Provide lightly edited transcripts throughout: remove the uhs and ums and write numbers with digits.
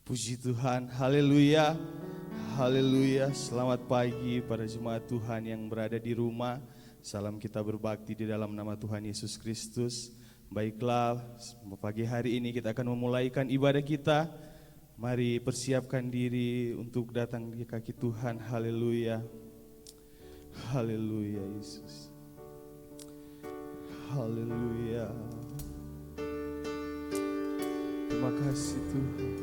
Puji Tuhan, haleluya, haleluya. Selamat pagi para jemaat Tuhan yang berada di rumah. Salam kita berbakti di dalam nama Tuhan Yesus Kristus. Baiklah, pagi hari ini kita akan memulaikan ibadah kita. Mari persiapkan diri untuk datang di kaki Tuhan, haleluya. Haleluya Yesus. Haleluya. Terima kasih Tuhan.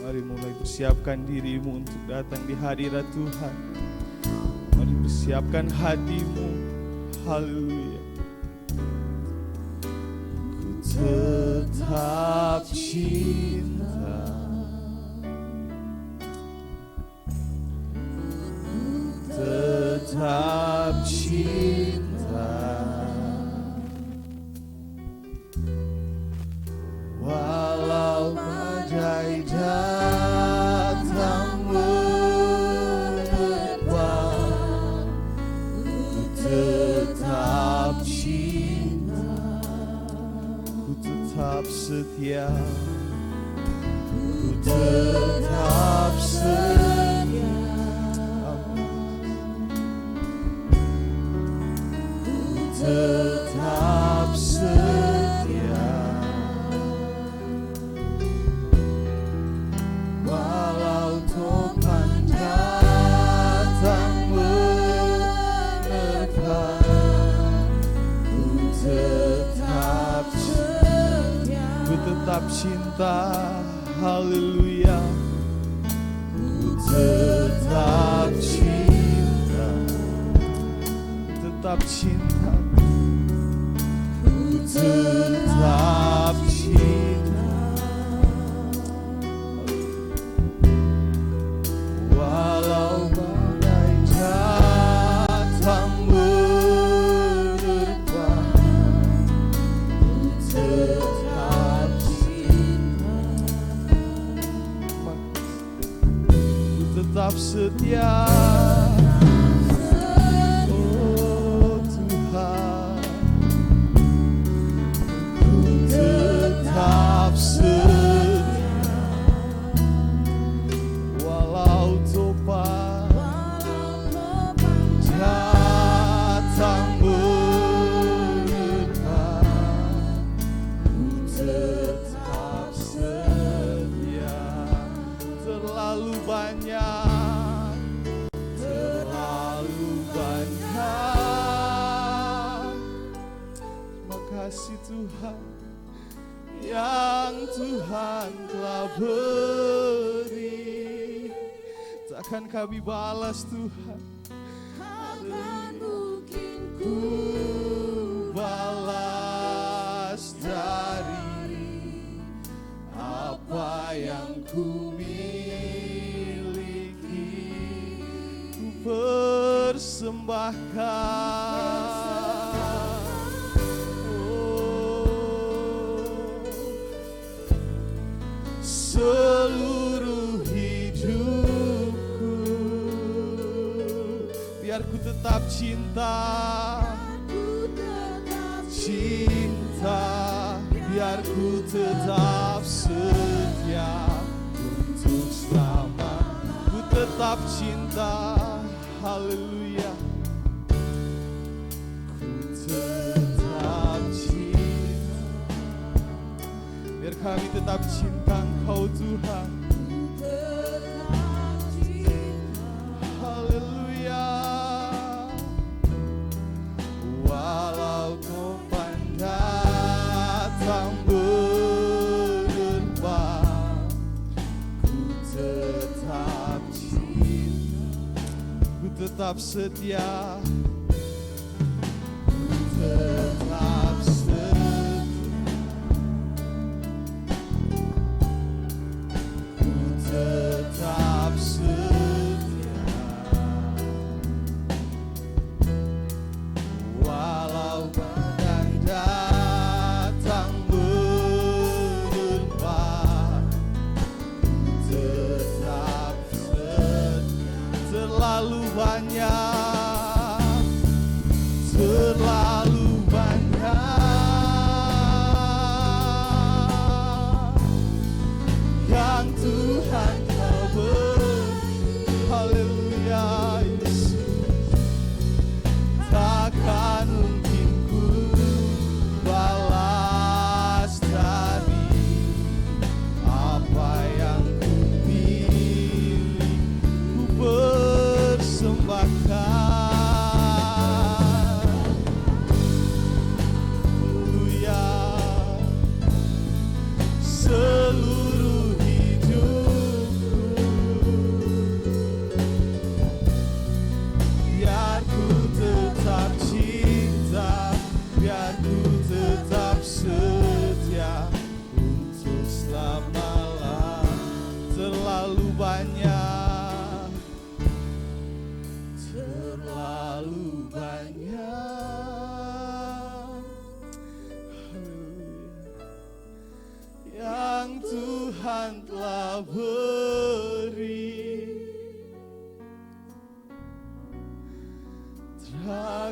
Mari mulai persiapkan dirimu untuk datang di hadirat Tuhan. Mari persiapkan hatimu. Haleluya. Ku tetap cinta, ku tetap cinta, walau badai datang menerpa, ku tetap cinta, ku tetap setia, ku tetap setia, ku tetap setia. Walau topan datang menerpa, ku tetap setia, ku tetap cinta, haleluya. Ku tetap cinta, tetap cinta, ku tetap cinta. Walau badai datang menerpa, ku tetap cinta, ku tetap setia. Oh Tuhan, ku tetap setia. Walau topan datang menerpa, ku tetap setia. Terlalu banyak, terlalu banyak. Terima kasih Tuhan yang Tuhan telah beri. Takkan kami balas Tuhan, Takkan mungkin ku balas dari apa yang ku miliki, ku persembahkan. Oh, seluruh hidupku, biar ku tetap cinta, ku tetap cinta, biar ku tetap setia untuk selama. Ku tetap cinta, haleluya. Ku tetap cinta, biar kami tetap cinta Engkau Tuhan. tetap cinta. Haleluya. Walau topan datang menerpa, ku tetap cinta, ku tetap setia, ku tetap setia, ku tetap setia. Walau badai datang menerpa, ku tetap setia. Terlalu banyak, terlalu banyak.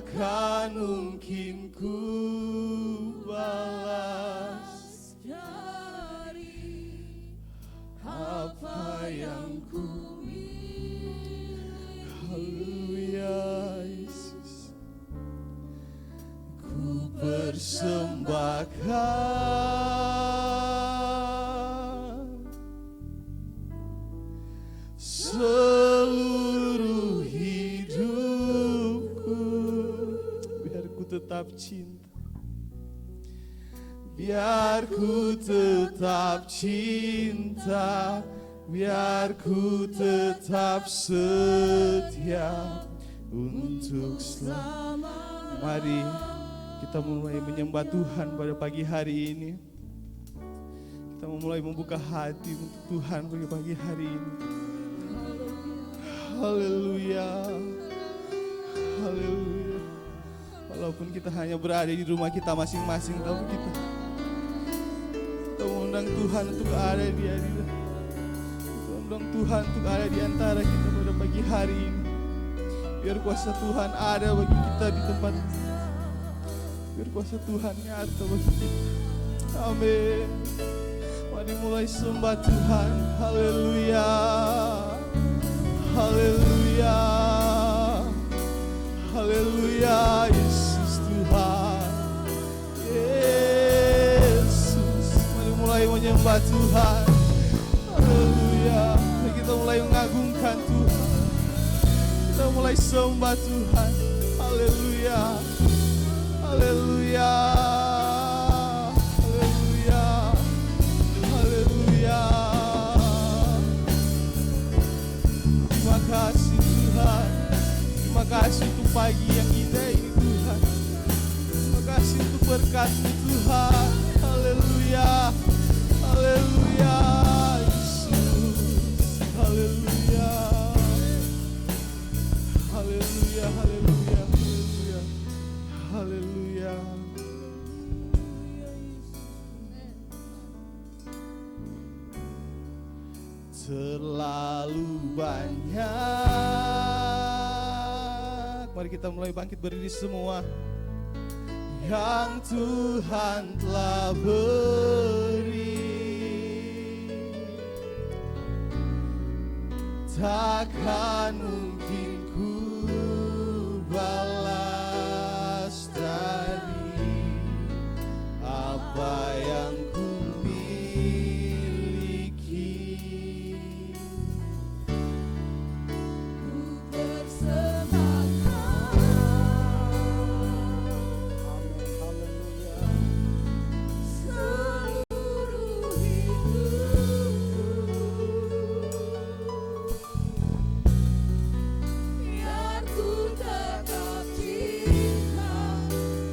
takkan mungkin ku balas dari apa yang ku miliki. Haleluya Yesus. Ku persembahkan seluruh hidupku, biar ku tetap cinta, biar ku tetap cinta, biar ku tetap setia untuk selamanya. Mari kita mulai menyembah Tuhan pada pagi hari ini. Kita mulai membuka hati untuk Tuhan pada pagi hari ini. Haleluya, haleluya. Walaupun kita hanya berada di rumah kita masing-masing, tapi kita mengundang Tuhan untuk ada di hadirat. Kita undang Tuhan untuk ada di antara kita pada pagi hari ini. Biar kuasa Tuhan ada bagi kita di tempat ini. Biar kuasa Tuhan nyata bagi kita. Amin. Mari mulai sembah Tuhan. Haleluya, haleluya, haleluya. Yesus Tuhan, Yesus. Mari mulai menyembah Tuhan. Haleluya. Mari kita mulai mengagungkan Tuhan. Kita mulai sembah Tuhan. Haleluya, haleluya, haleluya, haleluya. Terima kasih Tuhan. Terima kasih untuk pagi yang indah ini Tuhan. Terima kasih untuk berkat-Mu Tuhan. Haleluya, haleluya Yesus. Haleluya, haleluya, haleluya, haleluya, haleluya. Terlalu banyak. Mari kita mulai bangkit berdiri semua. Yang Tuhan telah beri, takkan mungkin ku balas dari apa yang ku miliki. Ku persembahkan seluruh hidupku, biar ku tetap cinta,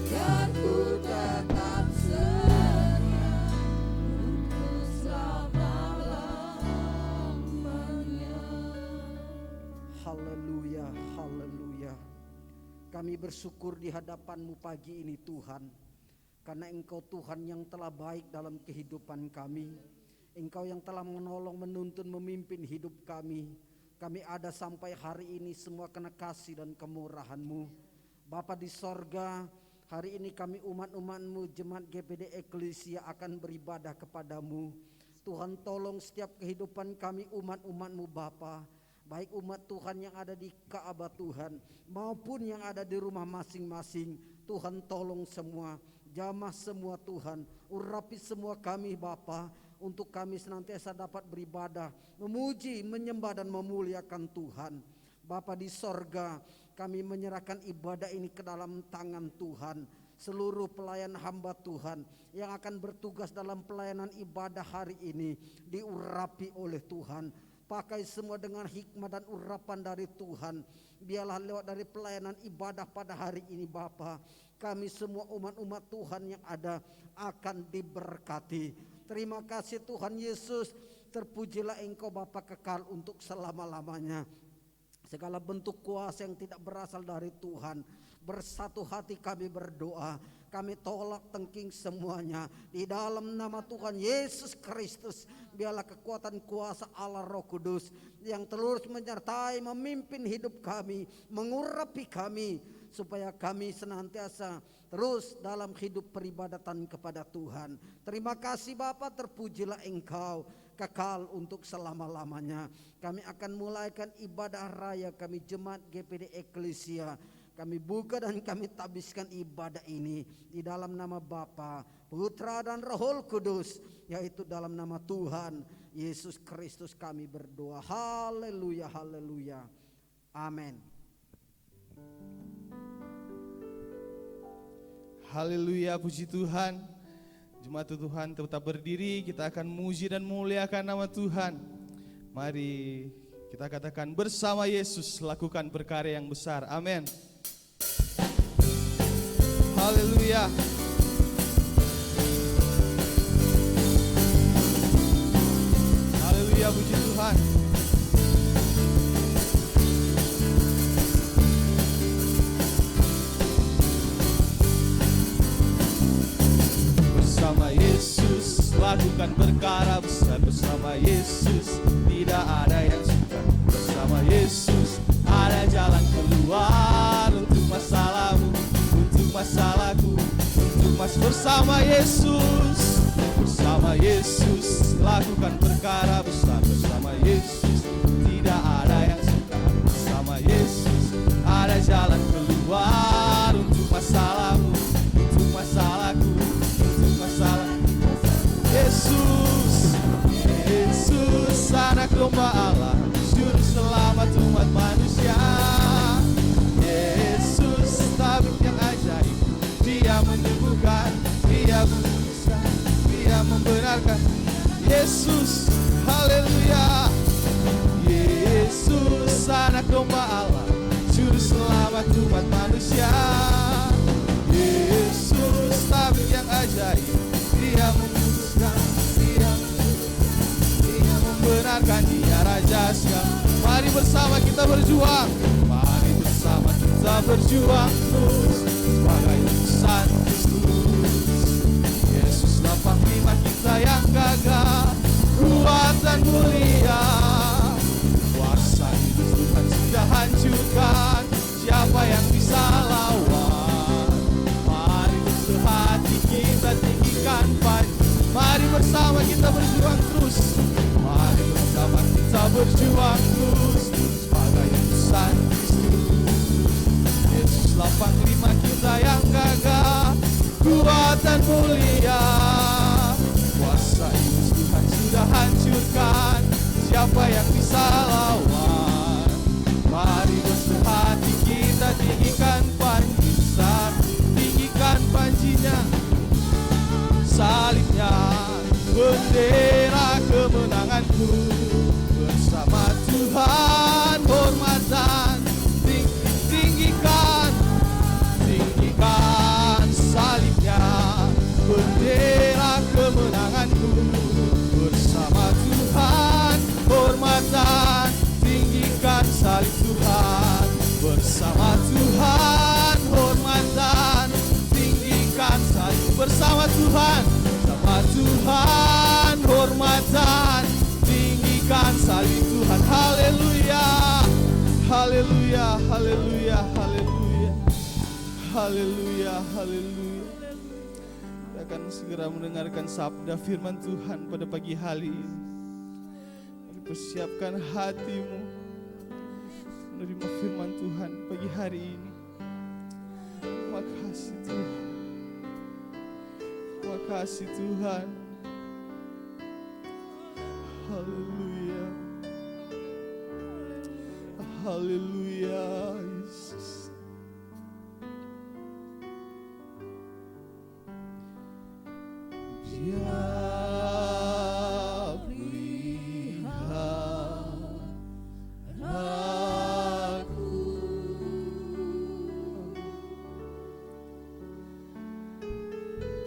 biar ku tetap setia untuk selama-lamanya. Haleluya, haleluya. Kami bersyukur di hadapan-Mu pagi ini Tuhan, karena Engkau Tuhan yang telah baik dalam kehidupan kami. Engkau yang telah menolong, menuntun, memimpin hidup kami. Kami ada sampai hari ini semua karena kasih dan kemurahan-Mu. Bapa di sorga, hari ini kami umat-umat-Mu, jemaat GPD Eklesia akan beribadah kepadamu. Tuhan tolong setiap kehidupan kami umat-umat-Mu Bapa, baik umat Tuhan yang ada di Ka'bah Tuhan maupun yang ada di rumah masing-masing. Tuhan tolong semua, jamah semua Tuhan, urapi semua kami Bapa, untuk kami senantiasa dapat beribadah, memuji, menyembah dan memuliakan Tuhan. Bapa di sorga, kami menyerahkan ibadah ini ke dalam tangan Tuhan. Seluruh pelayan hamba Tuhan yang akan bertugas dalam pelayanan ibadah hari ini diurapi oleh Tuhan. Pakai semua dengan hikmat dan urapan dari Tuhan. Biarlah lewat dari pelayanan ibadah pada hari ini Bapa, kami semua umat-umat Tuhan yang ada akan diberkati. Terima kasih Tuhan Yesus. Terpujilah Engkau Bapa kekal untuk selama-lamanya. Segala bentuk kuasa yang tidak berasal dari Tuhan, bersatu hati kami berdoa. Kami tolak tengking semuanya di dalam nama Tuhan Yesus Kristus. Biarlah kekuatan kuasa Allah Roh Kudus yang terus menyertai, memimpin hidup kami, mengurapi kami. supaya kami senantiasa terus dalam hidup peribadatan kepada Tuhan. Terima kasih Bapa, terpujilah Engkau kekal untuk selama-lamanya. Kami akan mulaikan ibadah raya kami Jemaat GPD Eklesia. Kami buka dan kami tabiskan ibadah ini di dalam nama Bapa, Putra dan Roh Kudus, yaitu dalam nama Tuhan Yesus Kristus kami berdoa. Haleluya, haleluya. Amin. Haleluya, puji Tuhan. Jemaat Tuhan tetap berdiri, kita akan muji dan memuliakan nama Tuhan. Mari kita katakan bersama Yesus lakukan perkara yang besar. Amin. Haleluya. Haleluya, puji Tuhan. Bersama Yesus lakukan perkara besar. Bersama Yesus tidak ada yang sukar. Bersama Yesus ada jalan keluar untuk masalahmu, untuk masalahku, untuk bersama Yesus. Bersama Yesus lakukan perkara besar. Bersama Yesus tidak ada yang sukar. Bersama Yesus ada jalan keluar untuk masalahmu, untuk masalahku, untuk masalah. Yesus, Yesus anak domba Allah, juru selamat umat manusia. Yesus tabib yang ajaib, Dia menyembuhkan, Dia memulihkan, Dia membenarkan. Yesus, haleluya. Yesus anak domba Allah, juru selamat umat manusia. Yesus tabib yang ajaib, Dia memutuskan, Dia membenarkan, Dia raja segala. Mari bersama kita berjuang. Mari bersama kita berjuang terus sebagai utusan Kristus. Yesus lapang lima kita yang gagah, kuat dan mulia. Kuasa hidup Tuhan sudah hancurkan, siapa yang bisa lawan? Mari bersehati kita tinggikan panji. Mari bersama kita berjuang terus. Mari bersama kita berjuang terus sebagai utusan Kristus. Yesus lapang lima kita yang gagah, kuat dan mulia. Kuasa iblis Tuhan sudah hancurkan, siapa yang bisa lawan? Mari bersehati kita tinggikan panji besar, tinggikan panjinya, salibnya, bendera kemenanganku. Bersama Tuhan hormatan, tinggikan, tinggikan salibnya, bendera kemenanganku. Bersama Tuhan hormatan, tinggikan salib Tuhan. Bersama Tuhan hormatan, tinggikan salib. Bersama Tuhan, bersama Tuhan hormatan, tinggikan salib Tuhan. Haleluya, haleluya, haleluya, haleluya, haleluya, haleluya. Kita akan segera mendengarkan sabda firman Tuhan pada pagi hari ini. Mari persiapkan hatimu menerima firman Tuhan pagi hari ini. Terima kasih Tuhan. Terima kasih Tuhan. Haleluya. Haleluya Yesus. Dia pelihara aku.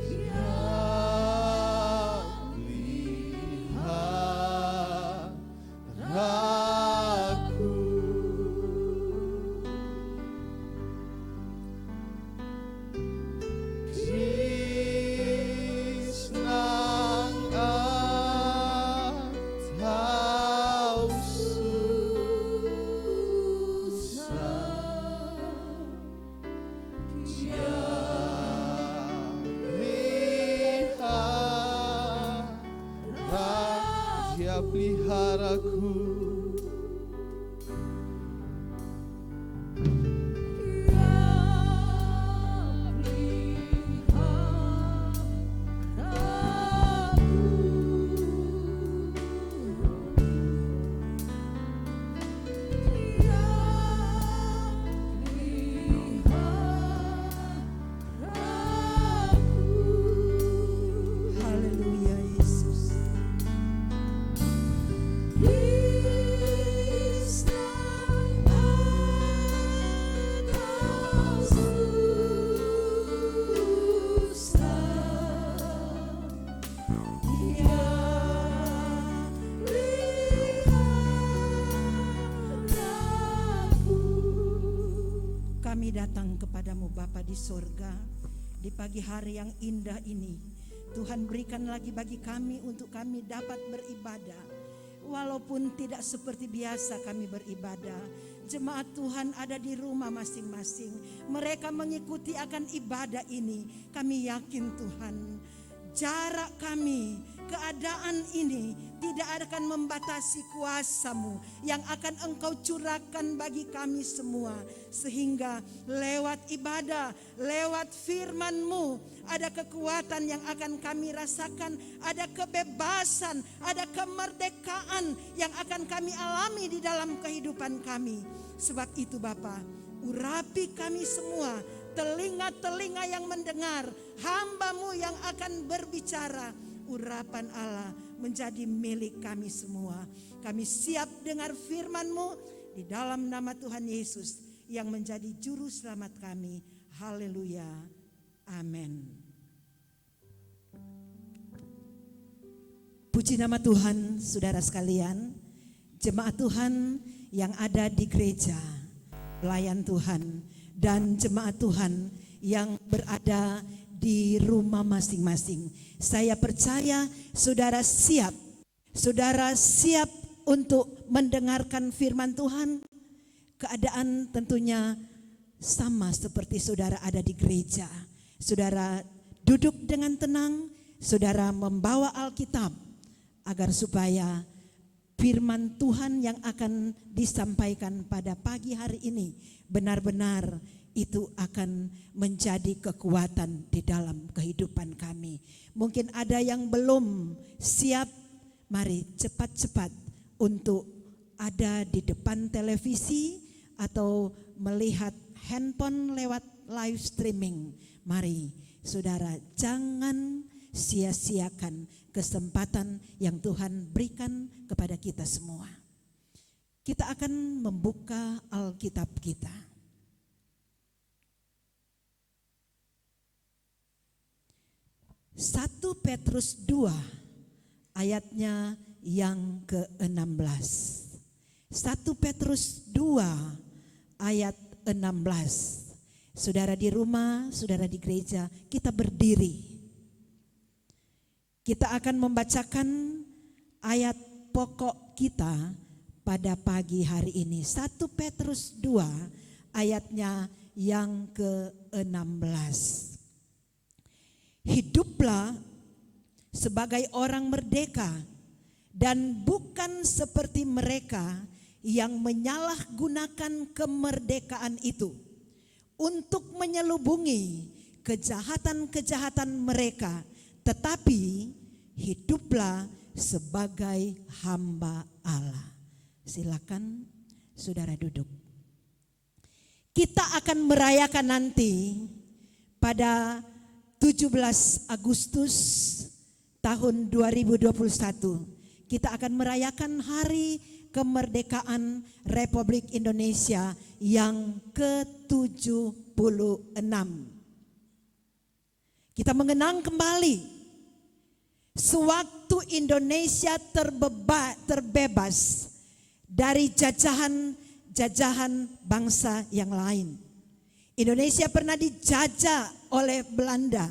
Dia pelihara aku. Krishna saudaraku. Haleluya Yesus. Kami datang kepadamu Bapa di sorga, di pagi hari yang indah ini. Tuhan berikan lagi bagi kami untuk kami dapat beribadah. Walaupun tidak seperti biasa kami beribadah, jemaat Tuhan ada di rumah masing-masing. Mereka mengikuti akan ibadah ini. Kami yakin Tuhan, jarak kami, keadaan ini tidak akan membatasi kuasa-Mu yang akan Engkau curahkan bagi kami semua. Sehingga lewat ibadah, lewat firman-Mu, ada kekuatan yang akan kami rasakan, ada kebebasan, ada kemerdekaan yang akan kami alami di dalam kehidupan kami. Sebab itu Bapa, urapi kami semua, telinga-telinga yang mendengar, hamba-Mu yang akan berbicara. Urapan Allah menjadi milik kami semua. Kami siap dengar firman-Mu di dalam nama Tuhan Yesus yang menjadi juru selamat kami. Haleluya. Amin. Puji nama Tuhan, saudara sekalian, jemaat Tuhan yang ada di gereja, pelayan Tuhan, dan jemaat Tuhan yang berada di rumah masing-masing. Saya percaya saudara siap untuk mendengarkan firman Tuhan. Keadaan tentunya sama seperti saudara ada di gereja. Saudara duduk dengan tenang, saudara membawa Alkitab agar supaya firman Tuhan yang akan disampaikan pada pagi hari ini benar-benar itu akan menjadi kekuatan di dalam kehidupan kami. Mungkin ada yang belum siap, mari cepat-cepat untuk ada di depan televisi atau melihat handphone lewat live streaming. Mari saudara, jangan sia-siakan kesempatan yang Tuhan berikan kepada kita semua. Kita akan membuka Alkitab kita. 1 Petrus 2 ayatnya yang ke-16. 1 Petrus 2 ayat 16. Saudara di rumah, saudara di gereja, kita berdiri. Kita akan membacakan ayat pokok kita pada pagi hari ini. 1 Petrus 2 ayatnya yang ke-16. Hiduplah sebagai orang merdeka dan bukan seperti mereka yang menyalahgunakan kemerdekaan itu untuk menyelubungi kejahatan-kejahatan mereka, tetapi hiduplah sebagai hamba Allah. Silakan saudara duduk. Kita akan merayakan nanti pada 17 Agustus tahun 2021 kita akan merayakan hari kemerdekaan Republik Indonesia yang ke-76. Kita mengenang kembali sewaktu Indonesia terbebas dari jajahan bangsa yang lain. Indonesia pernah dijajah oleh Belanda.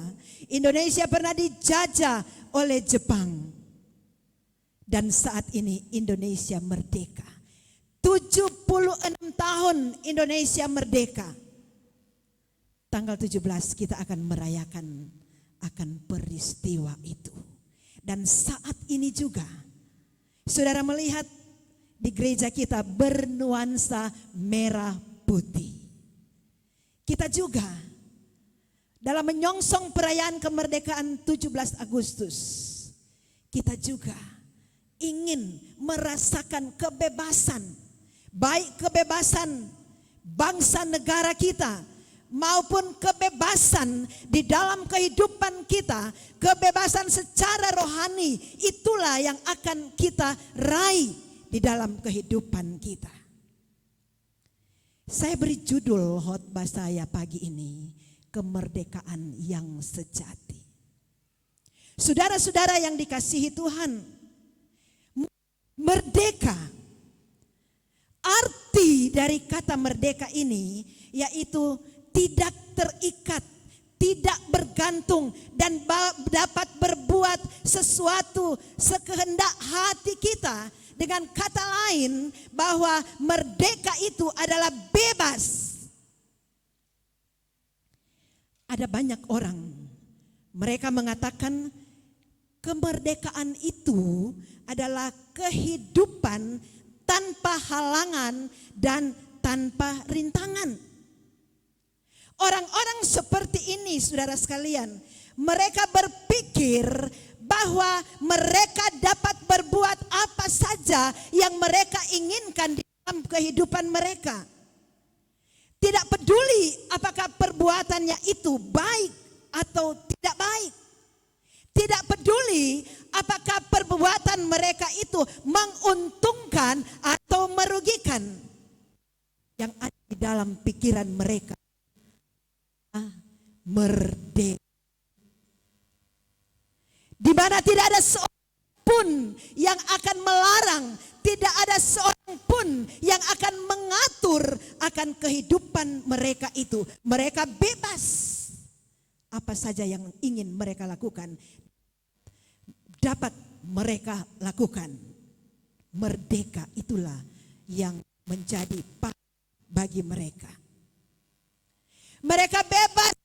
Indonesia pernah dijajah oleh Jepang. Dan saat ini Indonesia merdeka. 76 tahun Indonesia merdeka. Tanggal 17 kita akan merayakan akan peristiwa itu. Dan saat ini juga Saudara melihat di gereja kita bernuansa merah putih. Kita juga dalam menyongsong perayaan kemerdekaan 17 Agustus, kita juga ingin merasakan kebebasan, baik kebebasan bangsa negara kita maupun kebebasan di dalam kehidupan kita, kebebasan secara rohani. Itulah yang akan kita raih di dalam kehidupan kita. Saya beri judul khotbah saya pagi ini, kemerdekaan yang sejati. Saudara-saudara yang dikasihi Tuhan, merdeka, arti dari kata merdeka ini yaitu tidak terikat, tidak bergantung, dan dapat berbuat sesuatu sekehendak hati kita. Dengan kata lain, bahwa merdeka itu adalah bebas. Ada banyak orang, mereka mengatakan kemerdekaan itu adalah kehidupan tanpa halangan dan tanpa rintangan. Orang-orang seperti ini, saudara sekalian, mereka berpikir bahwa mereka dapat berbuat apa saja yang mereka inginkan di dalam kehidupan mereka. Tidak peduli apakah perbuatannya itu baik atau tidak baik. Tidak peduli apakah perbuatan mereka itu menguntungkan atau merugikan. Yang ada di dalam pikiran mereka merdeka. Di mana tidak ada seorang pun yang akan melarang, tidak ada seorang pun yang akan mengatur akan kehidupan mereka itu. Mereka bebas. Apa saja yang ingin mereka lakukan, dapat mereka lakukan. Merdeka itulah yang menjadi paham bagi mereka. Mereka bebas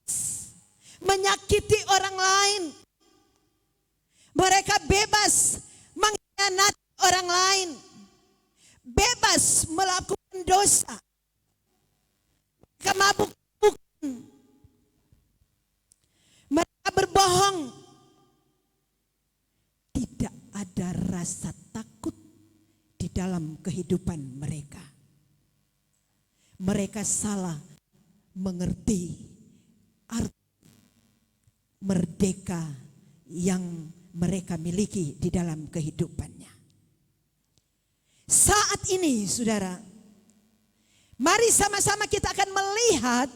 menyakiti orang lain. Mereka bebas mengkhianati orang lain. Bebas melakukan dosa. Mereka mabuk-mabukan. Mereka berbohong. Tidak ada rasa takut di dalam kehidupan mereka. Mereka salah mengerti arti merdeka yang mereka miliki di dalam kehidupannya. Saat ini, saudara, mari sama-sama kita akan melihat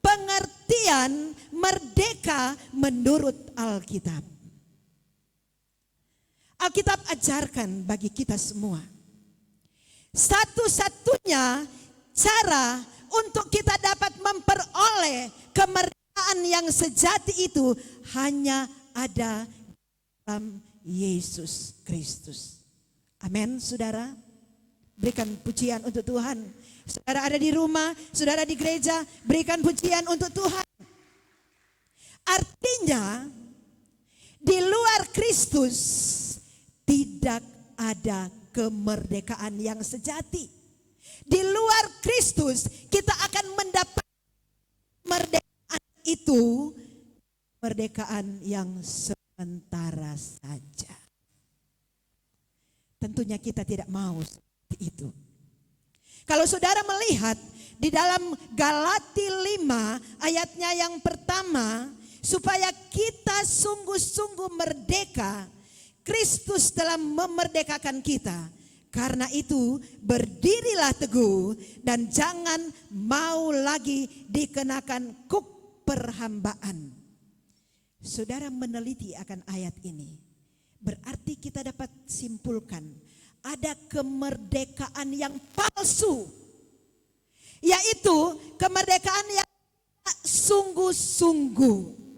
pengertian merdeka menurut Alkitab. Alkitab ajarkan bagi kita semua, satu-satunya cara untuk kita dapat memperoleh kemerdekaan yang sejati itu hanya ada dalam Yesus Kristus. Amin, saudara. Berikan pujian untuk Tuhan. Saudara ada di rumah, saudara di gereja, berikan pujian untuk Tuhan. Artinya, di luar Kristus tidak ada kemerdekaan yang sejati. Di luar Kristus kita akan mendapat kemerdekaan itu, kemerdekaan yang sementara saja. Tentunya kita tidak mau seperti itu. Kalau saudara melihat di dalam Galati 5 ayatnya yang pertama, supaya kita sungguh-sungguh merdeka, Kristus telah memerdekakan kita. Karena itu berdirilah teguh dan jangan mau lagi dikenakan kuk perhambaan. Saudara meneliti akan ayat ini, berarti kita dapat simpulkan ada kemerdekaan yang palsu, yaitu kemerdekaan yang sungguh-sungguh.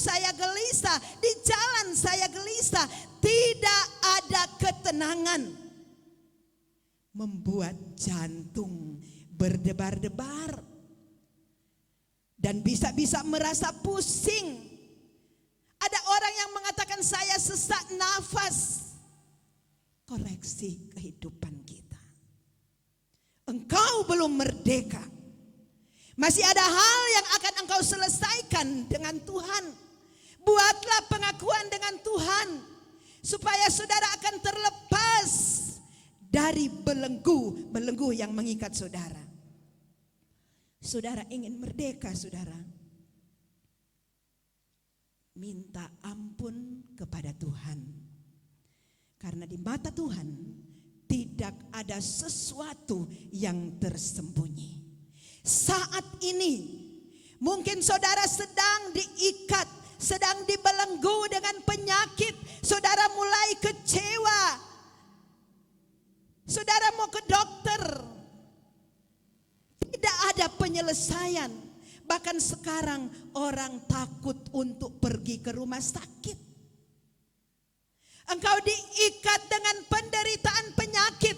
saya gelisah, di jalan saya gelisah, tidak ada ketenangan. Membuat jantung berdebar-debar. Dan bisa-bisa merasa pusing. Ada orang yang mengatakan saya sesak nafas. Koreksi kehidupan kita. Engkau belum merdeka. Masih ada hal yang akan engkau selesaikan dengan Tuhan. Buatlah pengakuan dengan Tuhan. Supaya saudara akan terlepas dari belenggu yang mengikat saudara. Saudara ingin merdeka, saudara. Minta ampun kepada Tuhan. Karena di mata Tuhan tidak ada sesuatu yang tersembunyi. Saat ini mungkin saudara sedang diikat, sedang dibelenggu dengan penyakit. Saudara mulai kecewa. Saudara mau ke dokter. Tidak ada penyelesaian. Bahkan sekarang orang takut untuk pergi ke rumah sakit. Engkau diikat dengan penderitaan penyakit.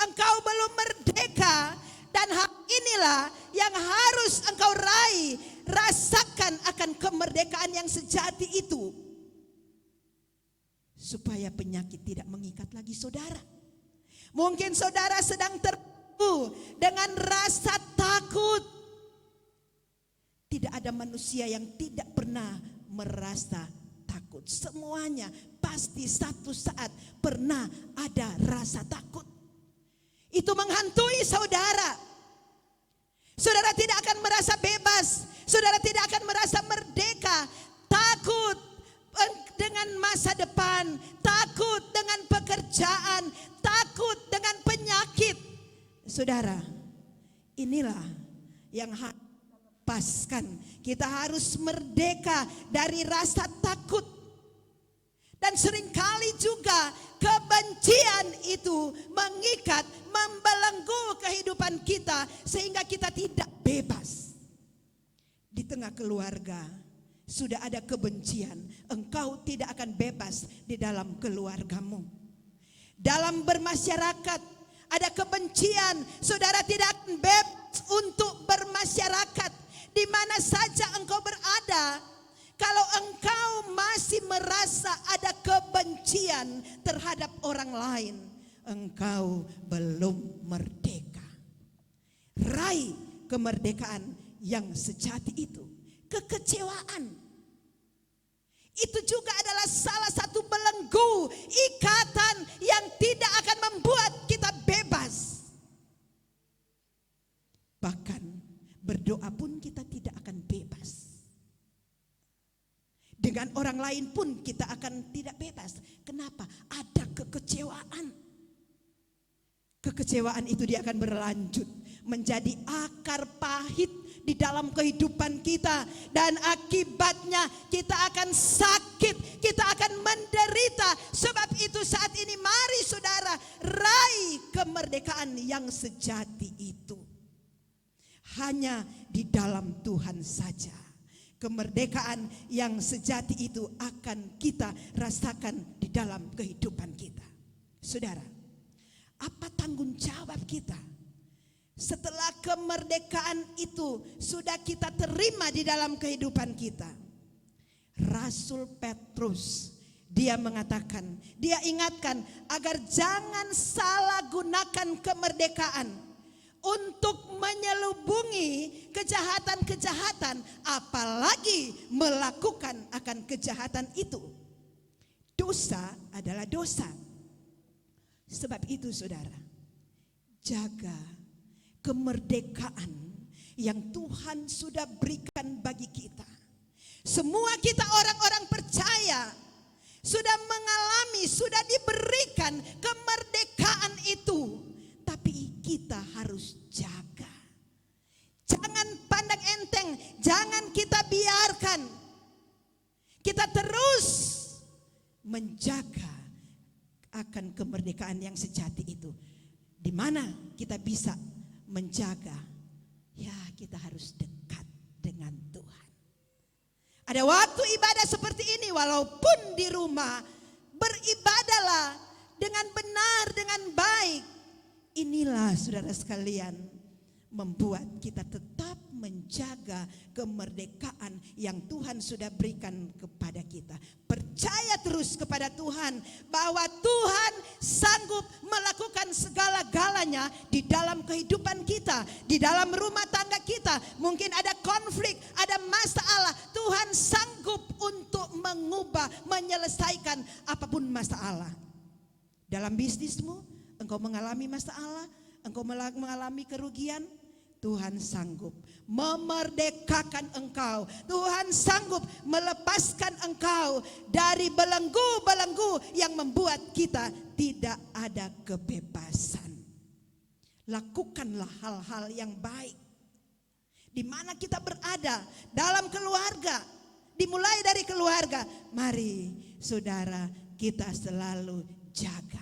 Engkau belum merdeka. Dan hal inilah yang harus engkau raih. Rasakan akan kemerdekaan yang sejati itu. Supaya penyakit tidak mengikat lagi saudara. Mungkin saudara sedang tertipu dengan rasa takut. Tidak ada manusia yang tidak pernah merasa takut. Semuanya pasti satu saat pernah ada rasa takut. Itu menghantui saudara. Saudara tidak akan merasa bebas. Saudara tidak akan merasa merdeka. Takut dengan masa depan. Takut dengan pekerjaan. Takut dengan penyakit. Saudara, inilah yang harus lepaskan. Kita harus merdeka dari rasa takut. Dan seringkali juga kebencian itu mengikat, membelenggu kehidupan kita sehingga kita tidak bebas. Di tengah keluarga sudah ada kebencian, engkau tidak akan bebas di dalam keluargamu. Dalam bermasyarakat ada kebencian, saudara tidak akan bebas untuk bermasyarakat. Di mana saja engkau berada, kalau engkau masih merasa ada kebencian terhadap orang lain, engkau belum merdeka. Raih kemerdekaan yang sejati itu. Kekecewaan itu juga adalah salah satu belenggu, ikatan yang tidak akan membuat kita bebas. Bahkan berdoa pun kita tidak akan bebas. Dengan orang lain pun kita akan tidak bebas. Kenapa? Ada kekecewaan. Kekecewaan itu dia akan berlanjut menjadi akar pahit di dalam kehidupan kita. Dan akibatnya kita akan sakit, kita akan menderita. Sebab itu saat ini mari saudara raih kemerdekaan yang sejati itu. Hanya di dalam Tuhan saja. Kemerdekaan yang sejati itu akan kita rasakan di dalam kehidupan kita. Saudara, apa tanggung jawab kita? Setelah kemerdekaan itu sudah kita terima di dalam kehidupan kita. Rasul Petrus, dia mengatakan, dia ingatkan agar jangan salah gunakan kemerdekaan untuk menyelubungi kejahatan-kejahatan, apalagi melakukan akan kejahatan itu. Dosa adalah dosa. Sebab itu saudara, jaga kemerdekaan yang Tuhan sudah berikan bagi kita. Semua kita orang-orang percaya sudah mengalami, sudah diberikan kemerdekaan itu. Tapi kita harus jaga. Jangan pandang enteng, jangan kita biarkan. Kita terus menjaga akan kemerdekaan yang sejati itu. Di mana kita bisa menjaga? Ya, kita harus dekat dengan Tuhan. Ada waktu ibadah seperti ini, walaupun di rumah, beribadahlah dengan benar, dengan baik. Inilah saudara sekalian, membuat kita tetap menjaga kemerdekaan yang Tuhan sudah berikan kepada kita. Percaya terus kepada Tuhan bahwa Tuhan sanggup melakukan segala-galanya di dalam kehidupan kita, di dalam rumah tangga kita. Mungkin ada konflik, ada masalah. Tuhan sanggup untuk mengubah, menyelesaikan apapun masalah. Dalam bisnismu, engkau mengalami masalah, engkau mengalami kerugian, Tuhan sanggup memerdekakan engkau. Tuhan sanggup melepaskan engkau dari belenggu-belenggu yang membuat kita tidak ada kebebasan. Lakukanlah hal-hal yang baik. Di mana kita berada, dalam keluarga, dimulai dari keluarga. Mari saudara, kita selalu jaga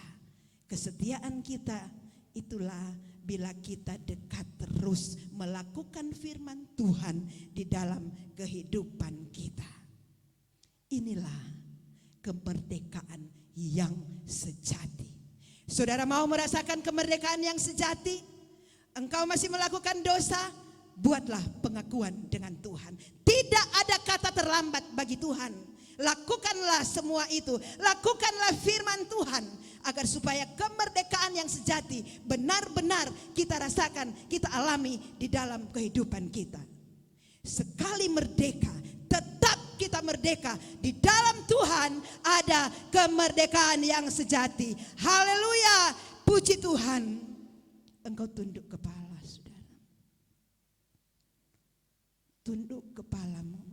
kesetiaan kita. Itulah bila kita dekat terus melakukan firman Tuhan di dalam kehidupan kita. Inilah kemerdekaan yang sejati. Saudara mau merasakan kemerdekaan yang sejati? Engkau masih melakukan dosa? Buatlah pengakuan dengan Tuhan. Tidak ada kata terlambat bagi Tuhan. Lakukanlah semua itu. Lakukanlah firman Tuhan. Agar supaya kemerdekaan yang sejati benar-benar kita rasakan, kita alami di dalam kehidupan kita. Sekali merdeka, tetap kita merdeka. Di dalam Tuhan ada kemerdekaan yang sejati. Haleluya, puji Tuhan. Engkau tunduk kepala, saudara. Tunduk kepalamu.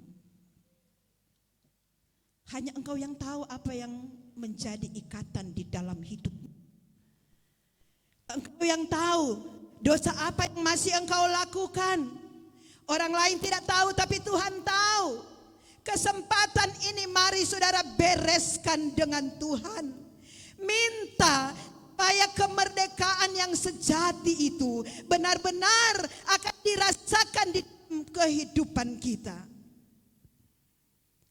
Hanya engkau yang tahu apa yang menjadi ikatan di dalam hidupmu. Engkau yang tahu dosa apa yang masih engkau lakukan. Orang lain tidak tahu, tapi Tuhan tahu. Kesempatan ini mari saudara bereskan dengan Tuhan. Minta supaya kemerdekaan yang sejati itu benar-benar akan dirasakan di kehidupan kita.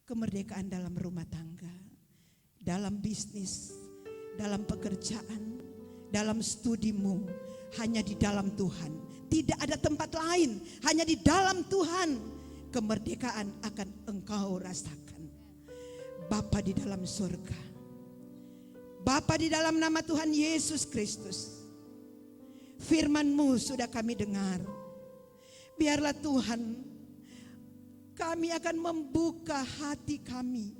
Kemerdekaan dalam rumah tangga, dalam bisnis, dalam pekerjaan, dalam studimu, hanya di dalam Tuhan. Tidak ada tempat lain, hanya di dalam Tuhan. Kemerdekaan akan engkau rasakan. Bapa di dalam surga, Bapa di dalam nama Tuhan Yesus Kristus, firman-Mu sudah kami dengar. Biarlah Tuhan, kami akan membuka hati kami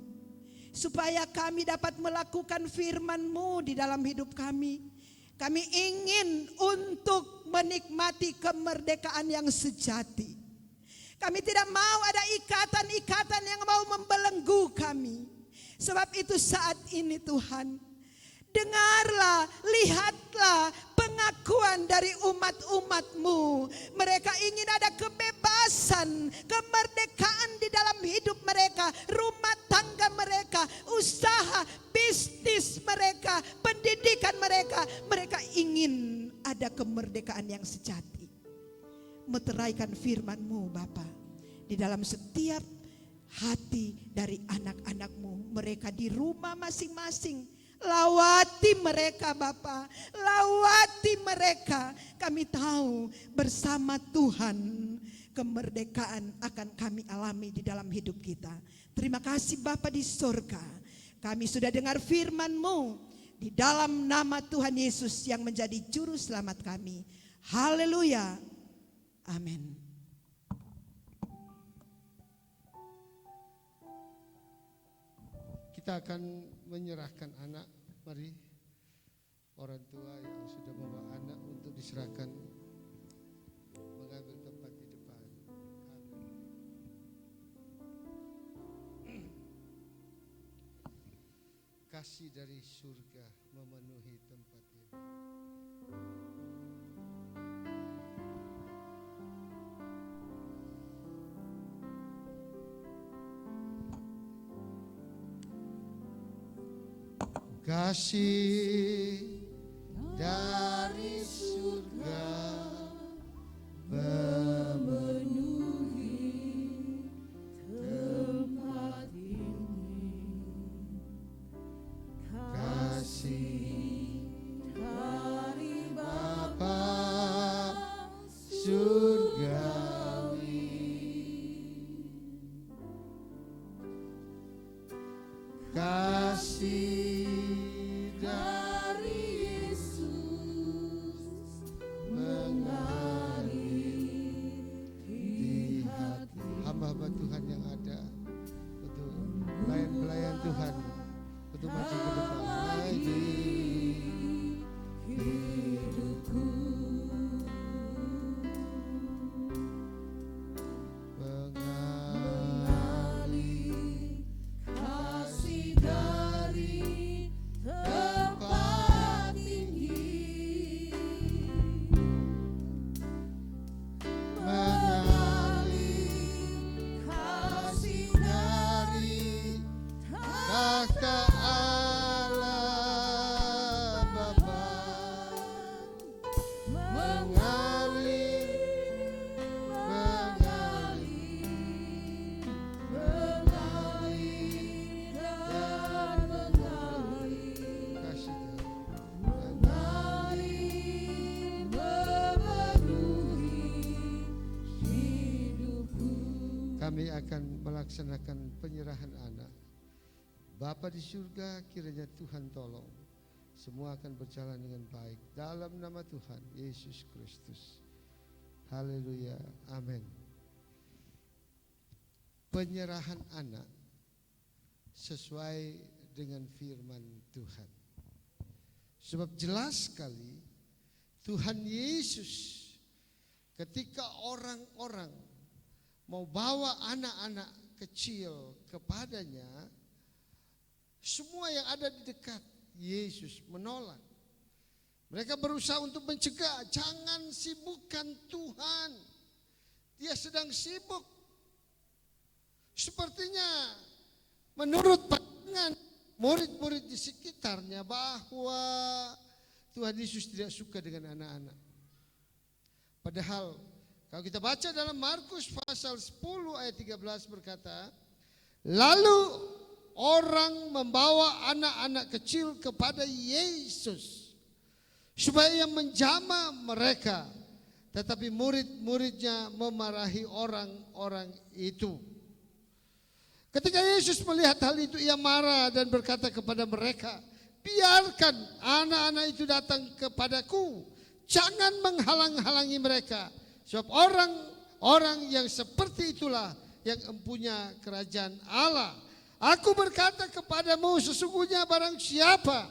supaya kami dapat melakukan firman-Mu di dalam hidup kami. Kami ingin untuk menikmati kemerdekaan yang sejati. Kami tidak mau ada ikatan-ikatan yang mau membelenggu kami. Sebab itu saat ini Tuhan, dengarlah, lihatlah pengakuan dari umat-umat-Mu. Mereka ingin ada kebebasan, kemerdekaan di dalam hidup mereka, rumah tangga mereka, usaha, bisnis mereka, pendidikan mereka. Mereka ingin ada kemerdekaan yang sejati. Meteraikan firman-Mu Bapa di dalam setiap hati dari anak-anak-Mu. Mereka di rumah masing-masing. Lawati mereka Bapa, lawati mereka. Kami tahu bersama Tuhan kemerdekaan akan kami alami di dalam hidup kita. Terima kasih Bapa di surga. Kami sudah dengar firman-Mu di dalam nama Tuhan Yesus yang menjadi juru selamat kami. Haleluya. Amin. Kita akan menyerahkan anak. Mari orang tua yang sudah membawa anak untuk diserahkan mengambil tempat di depan. Kasih dari surga memenuhi tempat ini. Kasih dari surga memenuhi tempat kasih dari Yesus mengalir di hati. hamba-hamba Tuhan yang ada untuk pelayan-pelayan Tuhan untuk maju ke depan. Hidupku mengalir kasih dari tempat tinggi, mengalir kasih dari Tahta Allah Bapa mengalir dan mengalir kasih memenuhi hidupku. Kami akan melaksanakan penyerahan anak. Bapa di surga, kiranya Tuhan tolong semua akan berjalan dengan baik dalam nama Tuhan Yesus Kristus. Haleluya, amin. Penyerahan anak sesuai dengan firman Tuhan. Sebab jelas sekali Tuhan Yesus ketika orang-orang mau bawa anak-anak kecil kepadanya, semua yang ada di dekat Yesus menolak. Mereka berusaha untuk mencegah, jangan sibukkan Tuhan. Dia sedang sibuk. Sepertinya menurut pandangan murid-murid di sekitarnya bahwa Tuhan Yesus tidak suka dengan anak-anak. Padahal kalau kita baca dalam Markus pasal 10 ayat 13 berkata, lalu orang membawa anak-anak kecil kepada Yesus supaya ia menjamah mereka, tetapi murid-muridnya memarahi orang-orang itu. Ketika Yesus melihat hal itu, ia marah dan berkata kepada mereka, biarkan anak-anak itu datang kepadaku, jangan menghalang-halangi mereka, sebab orang-orang yang seperti itulah yang empunya kerajaan Allah. Aku berkata kepadamu, sesungguhnya barang siapa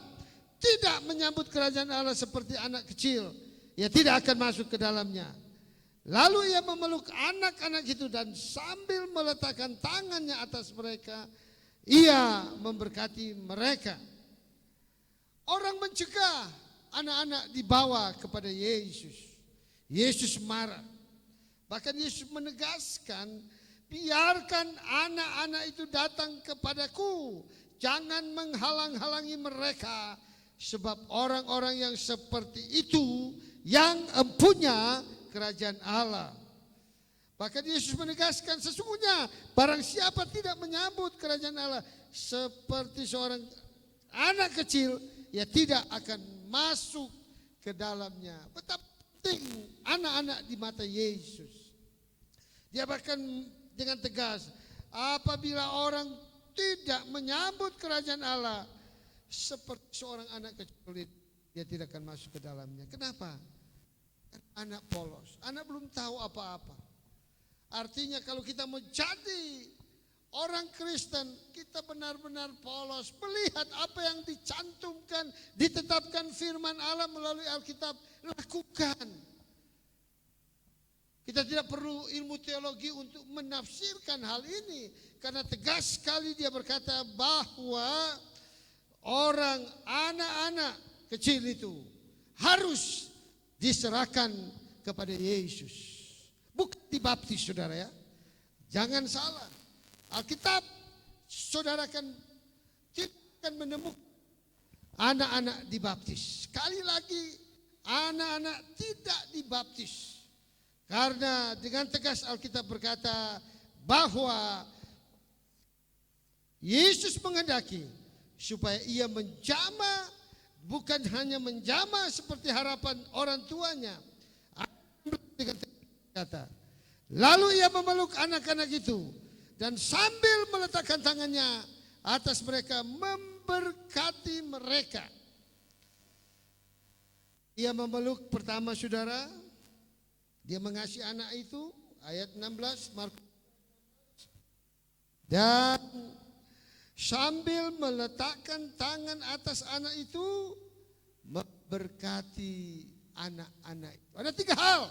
tidak menyambut kerajaan Allah seperti anak kecil, ia tidak akan masuk ke dalamnya. Lalu ia memeluk anak-anak itu dan sambil meletakkan tangannya atas mereka, ia memberkati mereka. Orang mencegah anak-anak dibawa kepada Yesus. Yesus marah. Bahkan Yesus menegaskan, biarkan anak-anak itu datang kepadaku, jangan menghalang-halangi mereka, sebab orang-orang yang seperti itu yang empunya kerajaan Allah. Bahkan Yesus menegaskan, sesungguhnya barang siapa tidak menyambut kerajaan Allah seperti seorang anak kecil, ia tidak akan masuk ke dalamnya. Betapa penting anak-anak di mata Yesus. Dia bahkan dengan tegas, apabila orang tidak menyambut kerajaan Allah seperti seorang anak kecil, dia tidak akan masuk ke dalamnya. Kenapa? Anak polos, anak belum tahu apa-apa. Artinya kalau kita mau jadi orang Kristen, kita benar-benar polos, melihat apa yang dicantumkan, ditetapkan firman Allah melalui Alkitab, lakukan. Kita tidak perlu ilmu teologi untuk menafsirkan hal ini, karena tegas sekali dia berkata bahwa orang anak-anak kecil itu harus diserahkan kepada Yesus, bukan dibaptis, saudara ya. Jangan salah. Alkitab, saudara tidak akan menemukan anak-anak dibaptis. Sekali lagi, anak-anak tidak dibaptis. Karena dengan tegas Alkitab berkata bahwa Yesus menghendaki supaya ia menjamah, bukan hanya menjamah seperti harapan orang tuanya. Dengan kata, lalu ia memeluk anak-anak itu dan sambil meletakkan tangannya atas mereka, memberkati mereka. Ia memeluk pertama saudara, dia mengasihi anak itu, ayat 16 Markus. Dan sambil meletakkan tangan atas anak itu, memberkati anak-anak itu. Ada 3 hal,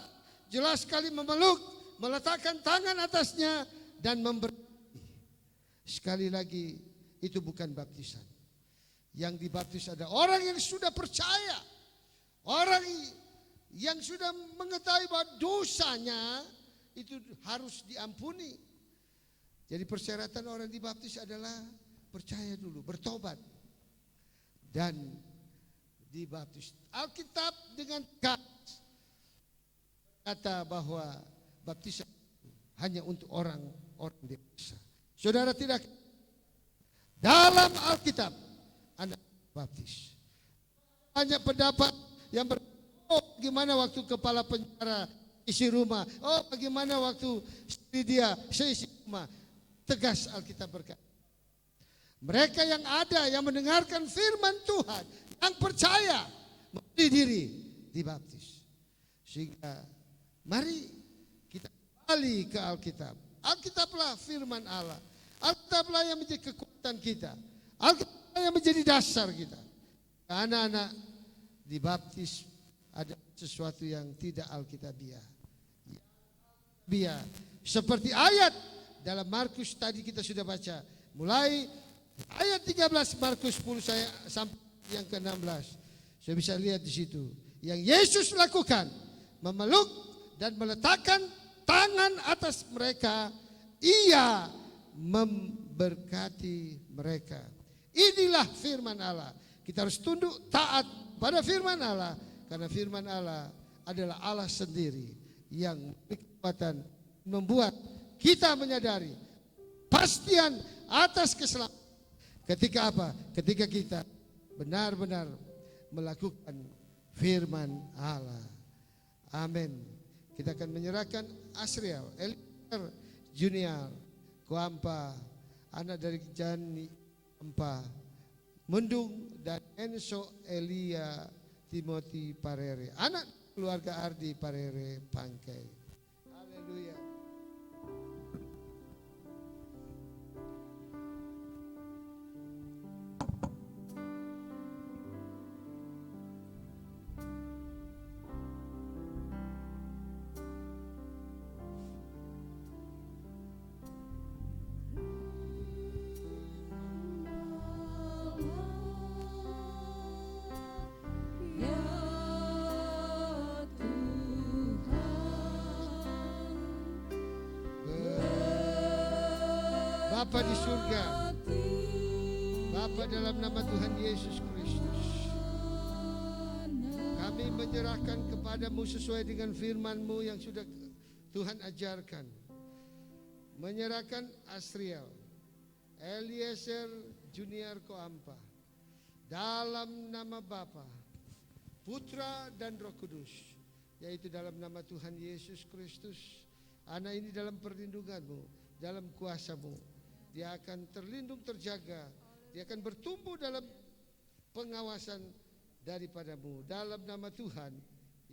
jelas sekali: memeluk, meletakkan tangan atasnya, dan memberkati. Sekali lagi, itu bukan baptisan. Yang dibaptis ada orang yang sudah percaya, orang yang sudah mengetahui bahwa dosanya itu harus diampuni. Jadi persyaratan orang dibaptis adalah percaya dulu, bertobat, dan dibaptis. Alkitab dengan kata bahwa baptisan hanya untuk orang-orang dewasa. Saudara, tidak dalam Alkitab Anda baptis. Hanya pendapat yang bagaimana waktu kepala penjara isi rumah, bagaimana waktu dia seisi rumah. Tegas Alkitab berkata, mereka yang ada, yang mendengarkan firman Tuhan, yang percaya, memberi diri, dibaptis. Sehingga mari kita kembali ke Alkitab. Alkitablah firman Allah. Alkitablah yang menjadi kekuatan kita. Alkitablah yang menjadi dasar kita. Anak-anak dibaptis ada sesuatu yang tidak alkitabiah. Seperti ayat dalam Markus tadi kita sudah baca. Mulai ayat 13 Markus 10 saya sampai yang ke-16. Saya bisa lihat di situ. Yang Yesus lakukan, memeluk dan meletakkan tangan atas mereka, ia memberkati mereka. Inilah firman Allah. Kita harus tunduk taat pada firman Allah, karena firman Allah adalah Allah sendiri yang berkekuatan membuat kita menyadari pastian atas keselamatan. Ketika apa? Ketika kita benar-benar melakukan firman Allah. Amin. Kita akan menyerahkan Asriel, Eliezer Junior Koampa, anak dari Jani Empa Mendung, dan Enso Elia Timothy Parere, anak keluarga Ardi Parere Pangkai. Haleluya. Bapa di surga, Bapa dalam nama Tuhan Yesus Kristus, kami menyerahkan kepadamu sesuai dengan firman-Mu yang sudah Tuhan ajarkan. Menyerahkan Asriel, Eliezer Junior Koampa, dalam nama Bapa, Putra dan Roh Kudus, yaitu dalam nama Tuhan Yesus Kristus. Anak ini dalam perlindungan-Mu, dalam kuasa-Mu. Dia akan terlindung, terjaga. Dia akan bertumbuh dalam pengawasan daripada-Mu. Dalam nama Tuhan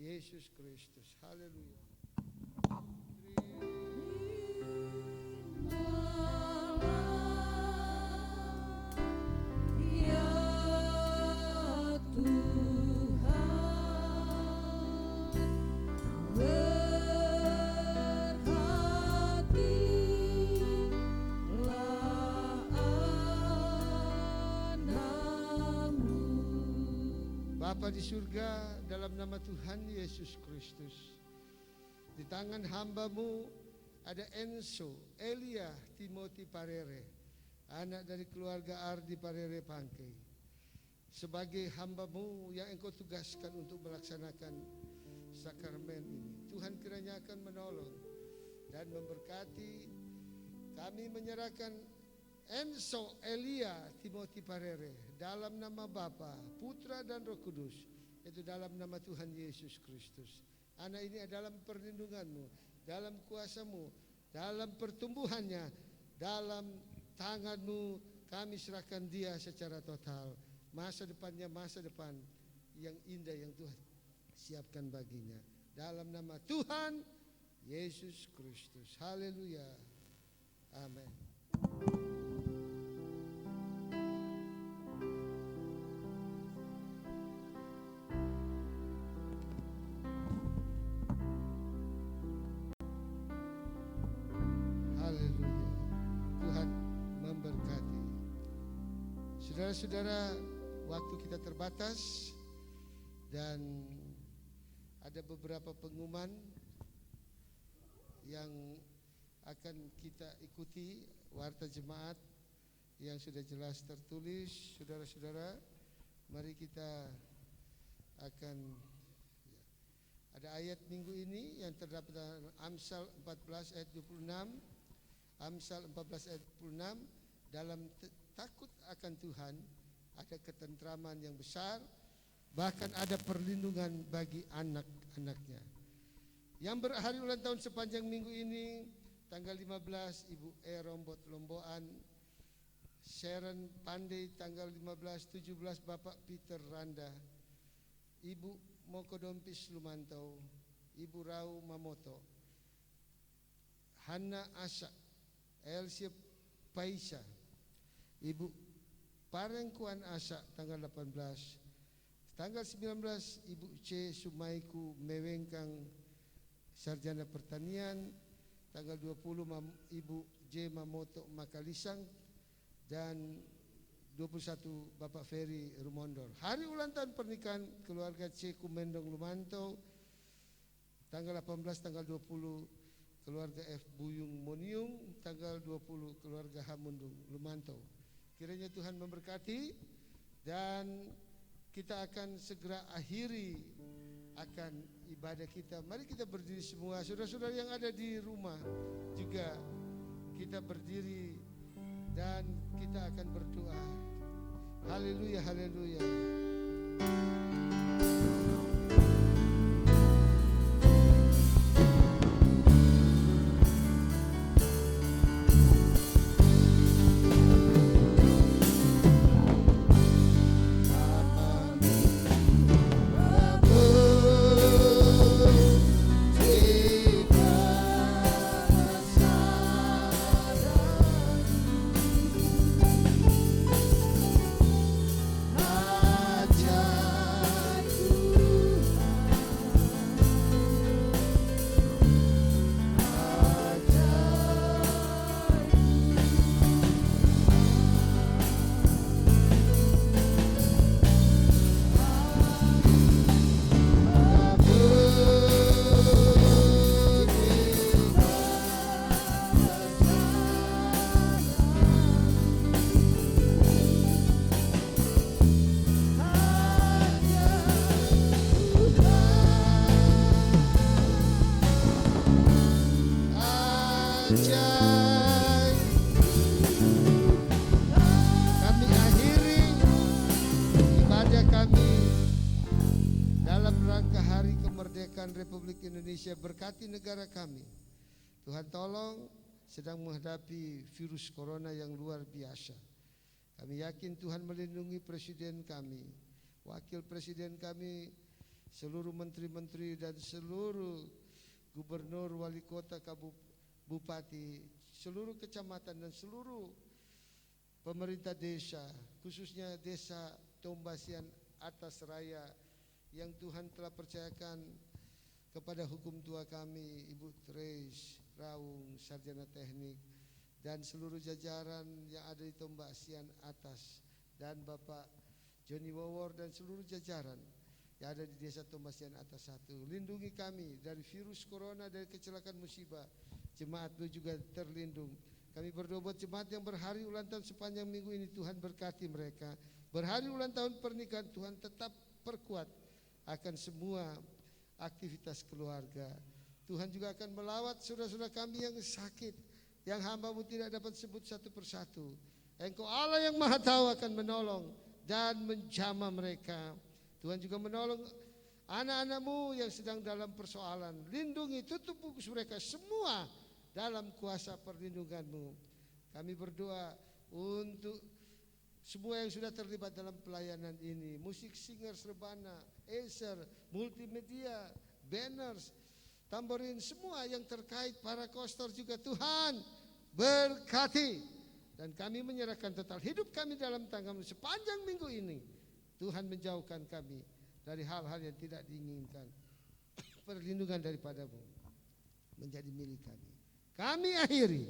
Yesus Kristus. Haleluya. Bapa di surga, dalam nama Tuhan Yesus Kristus, di tangan hamba-Mu ada Enso Elia Timothy Parere, anak dari keluarga Ardi Parere Pangkai. Sebagai hamba-Mu yang Engkau tugaskan untuk melaksanakan sakramen ini, Tuhan kiranya akan menolong dan memberkati. Kami menyerahkan Enso Elia Timothy Parere dalam nama Bapa, Putra dan Roh Kudus, yaitu dalam nama Tuhan Yesus Kristus. Anak ini dalam perlindungan-Mu, dalam kuasa-Mu, dalam pertumbuhannya, dalam tangan-Mu kami serahkan dia secara total. Masa depannya masa depan yang indah yang Tuhan siapkan baginya. Dalam nama Tuhan Yesus Kristus. Haleluya. Amin. Haleluya. Tuhan memberkati. Saudara-saudara, waktu kita terbatas dan ada beberapa pengumuman yang akan kita ikuti, warta jemaat yang sudah jelas tertulis. Saudara-saudara, mari kita akan ada ayat minggu ini yang terdapat dalam Amsal 14 ayat 26. Amsal 14 ayat 26, dalam takut akan Tuhan ada ketentraman yang besar, bahkan ada perlindungan bagi anak-anaknya. Yang berhari ulang tahun sepanjang minggu ini, tanggal 15 Ibu Rombot Lomboan, Sharon Pandey tanggal 15, 17 Bapak Peter Randa, Ibu Mokodompis Lumantau, Ibu Rau Mamoto, Hana Asa, Elsie Paisa, Ibu Parengkuan Asa tanggal 18, tanggal 19 Ibu C Sumaiku Mewengkang Sarjana Pertanian, tanggal 20 Ibu J Mamoto Makalisang, dan 21 Bapak Ferry Rumondor. Hari ulang tahun pernikahan keluarga C Kumendong Lumantau, tanggal 18, tanggal 20 keluarga F Buyung Moniung, tanggal 20 keluarga Hamundung Lumantau. Kiranya Tuhan memberkati, dan kita akan segera akhiri akan ibadah kita. Mari kita berdiri semua. Saudara-saudara yang ada di rumah juga kita berdiri dan kita akan berdoa. Haleluya, haleluya. Kami akhiri ibadah kami dalam rangka Hari Kemerdekaan Republik Indonesia. Berkati negara kami. Tuhan tolong, sedang menghadapi virus corona yang luar biasa. Kami yakin Tuhan melindungi presiden kami, wakil presiden kami, seluruh menteri-menteri dan seluruh gubernur, wali kota, bupati, seluruh kecamatan dan seluruh pemerintah desa, khususnya desa Tombasian Atas Raya yang Tuhan telah percayakan kepada hukum tua kami, Ibu Trace Raung, Sarjana Teknik, dan seluruh jajaran yang ada di Tombasian Atas, dan Bapak Joni Wawor dan seluruh jajaran yang ada di desa Tombasian Atas 1. Lindungi kami dari virus corona, dari kecelakaan musibah. Jemaat juga terlindung. Kami berdoa buat jemaat yang berhari ulang tahun sepanjang minggu ini, Tuhan berkati mereka. Berhari ulang tahun pernikahan, Tuhan tetap perkuat akan semua aktivitas keluarga. Tuhan juga akan melawat saudara-saudara kami yang sakit, yang hamba-Mu tidak dapat sebut satu persatu. Engkau Allah yang Maha Tahu akan menolong dan menjamah mereka. Tuhan juga menolong anak-anak-Mu yang sedang dalam persoalan. Lindungi, tutup fokus mereka semua dalam kuasa perlindungan-Mu. Kami berdoa untuk semua yang sudah terlibat dalam pelayanan ini, musik singers rebana, Acer, multimedia, banners, tamborin, semua yang terkait, para kostor juga Tuhan berkati. Dan kami menyerahkan total hidup kami dalam tangan-Mu sepanjang minggu ini. Tuhan menjauhkan kami dari hal-hal yang tidak diinginkan. Perlindungan daripada-Mu menjadi milik kami. Kami akhiri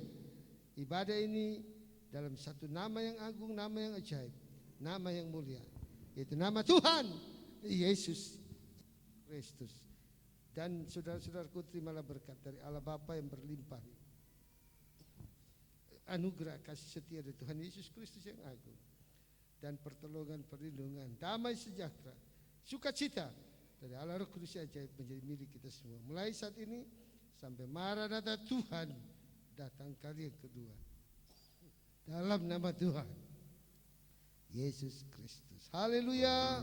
ibadah ini dalam satu nama yang agung, nama yang ajaib, nama yang mulia, yaitu nama Tuhan Yesus Kristus. Dan saudara-saudaraku, terimalah berkat dari Allah Bapa yang berlimpah, anugerah kasih setia dari Tuhan Yesus Kristus yang agung, dan pertolongan, perlindungan, damai sejahtera, sukacita dari Allah Roh Kudus yang ajaib menjadi milik kita semua. Mulai saat ini sampai Maranatha Tuhan datang kali yang kedua. Dalam nama Tuhan Yesus Kristus. Haleluya.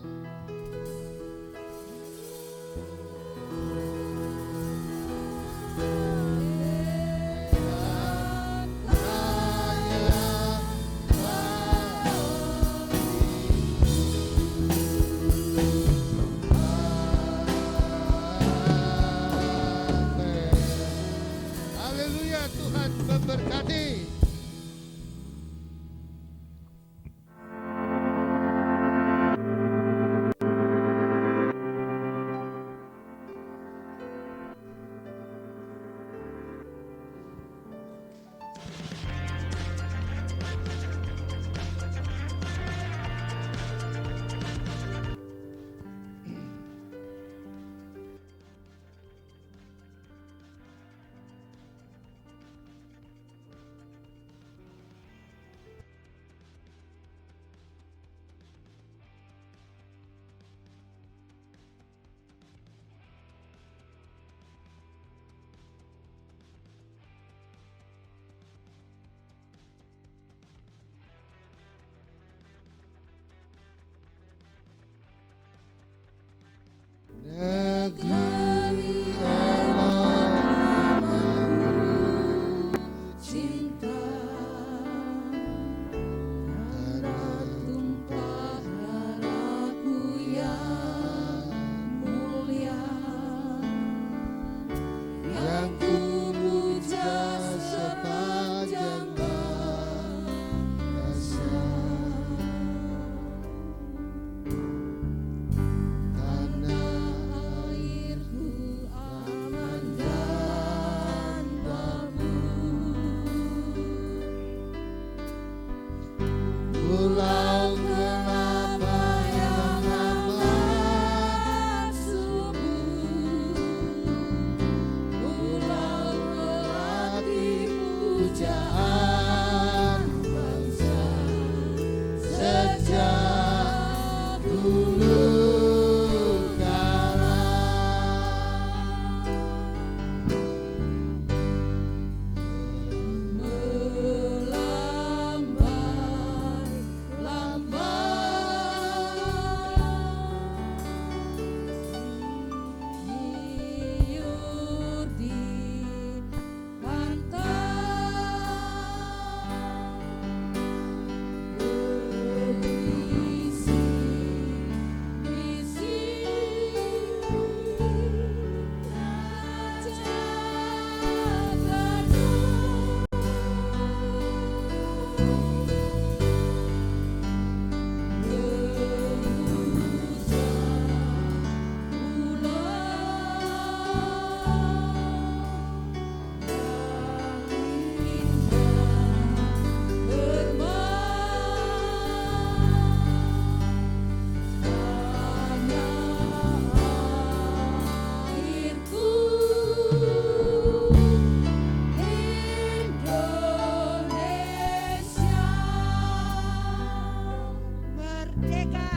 Haleluya, Tuhan memberkati. Negeri cinta tanah tumpah darahku yang mulia, yang ku puja sepanjang masa. Tanah airku aman dan pulau kelapa yang amat subur, pulau melati pujaan bangsa sejak dulu kala. Hiur di Merdeka!